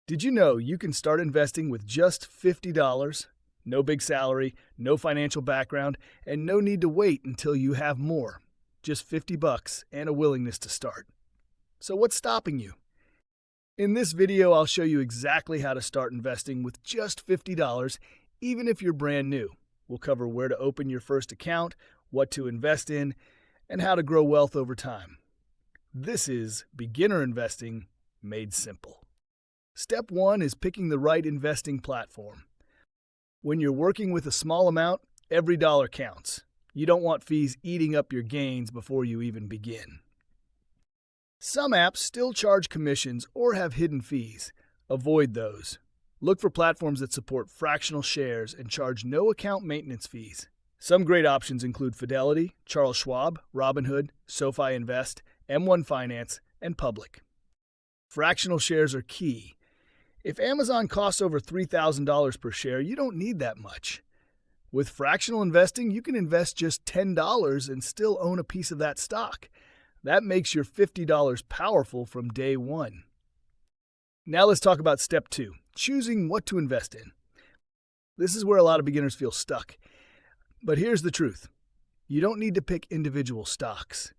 Did you know you can start investing with just $50? No big salary, no financial background, and no need to wait until you have more. Just 50 bucks and a willingness to start. So what's stopping you? In this video, I'll show you exactly how to start investing with just $50, even if you're brand new. We'll cover where to open your first account, what to invest in, and how to grow wealth over time. This is beginner investing made simple. Step 1 is picking the right investing platform. When you're working with a small amount, every dollar counts. You don't want fees eating up your gains before you even begin. Some apps still charge commissions or have hidden fees. Avoid those. Look for platforms that support fractional shares and charge no account maintenance fees. Some great options include Fidelity, Charles Schwab, Robinhood, SoFi Invest, M1 Finance, and Public. Fractional shares are key. If Amazon costs over $3,000 per share, you don't need that much. With fractional investing, you can invest just $10 and still own a piece of that stock. That makes your $50 powerful from day one. Now let's talk about step 2, choosing what to invest in. This is where a lot of beginners feel stuck. But here's the truth. You don't need to pick individual stocks.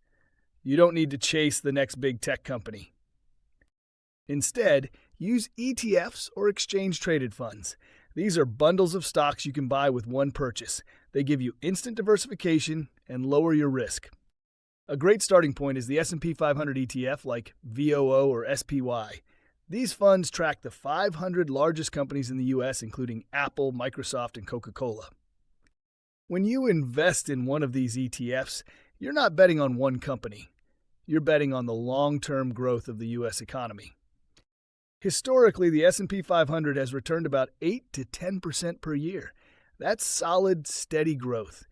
You don't need to chase the next big tech company. Instead, use ETFs or exchange-traded funds. These are bundles of stocks you can buy with one purchase. They give you instant diversification and lower your risk. A great starting point is the S&P 500 ETF like VOO or SPY. These funds track the 500 largest companies in the U.S., including Apple, Microsoft, and Coca-Cola. When you invest in one of these ETFs, you're not betting on one company. You're betting on the long-term growth of the U.S. economy. Historically, the S&P 500 has returned about 8 to 10% per year. That's solid, steady growth.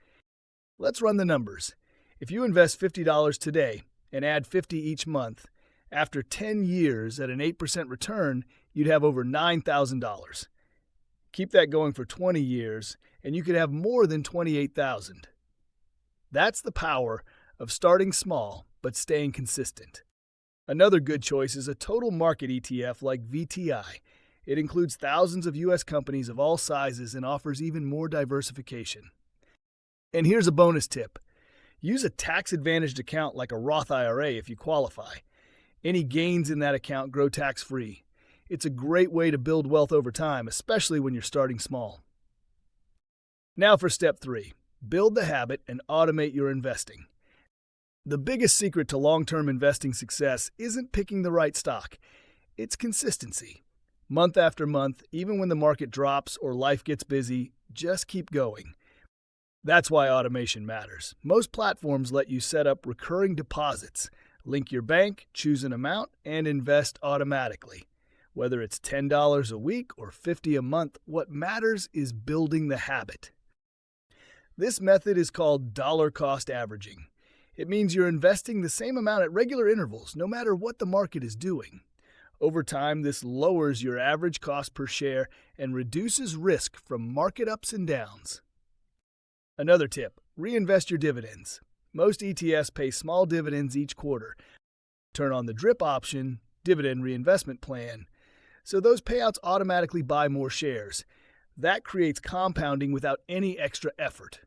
Let's run the numbers. If you invest $50 today and add $50 each month, after 10 years at an 8% return, you'd have over $9,000. Keep that going for 20 years, and you could have more than $28,000. That's the power of starting small but staying consistent. Another good choice is a total market ETF like VTI. It includes thousands of U.S. companies of all sizes and offers even more diversification. And here's a bonus tip. Use a tax-advantaged account like a Roth IRA if you qualify. Any gains in that account grow tax-free. It's a great way to build wealth over time, especially when you're starting small. Now for step 3. Build the habit and automate your investing. The biggest secret to long-term investing success isn't picking the right stock. It's consistency. Month after month, even when the market drops or life gets busy, just keep going. That's why automation matters. Most platforms let you set up recurring deposits. Link your bank, choose an amount, and invest automatically. Whether it's $10 a week or $50 a month, what matters is building the habit. This method is called dollar cost averaging. It means you're investing the same amount at regular intervals, no matter what the market is doing. Over time, this lowers your average cost per share and reduces risk from market ups and downs. Another tip, reinvest your dividends. Most ETFs pay small dividends each quarter. Turn on the DRIP option, dividend reinvestment plan, so those payouts automatically buy more shares. That creates compounding without any extra effort.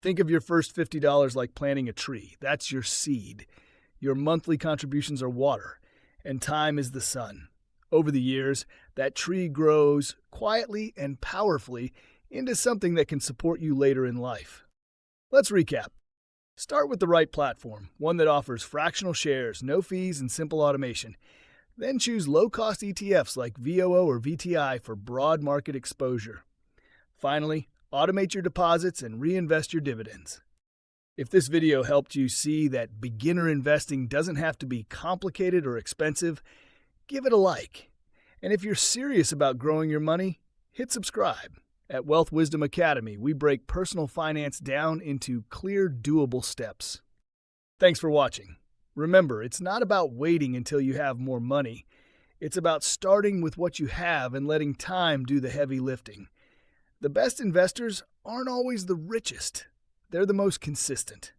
Think of your first $50 like planting a tree. That's your seed. Your monthly contributions are water, and time is the sun. Over the years, that tree grows quietly and powerfully into something that can support you later in life. Let's recap. Start with the right platform, one that offers fractional shares, no fees, and simple automation. Then choose low-cost ETFs like VOO or VTI for broad market exposure. Finally, automate your deposits and reinvest your dividends. If this video helped you see that beginner investing doesn't have to be complicated or expensive, give it a like. And if you're serious about growing your money, hit subscribe. At Wealth Wisdom Academy, we break personal finance down into clear, doable steps. Thanks for watching. Remember, it's not about waiting until you have more money. It's about starting with what you have and letting time do the heavy lifting. The best investors aren't always the richest. They're the most consistent.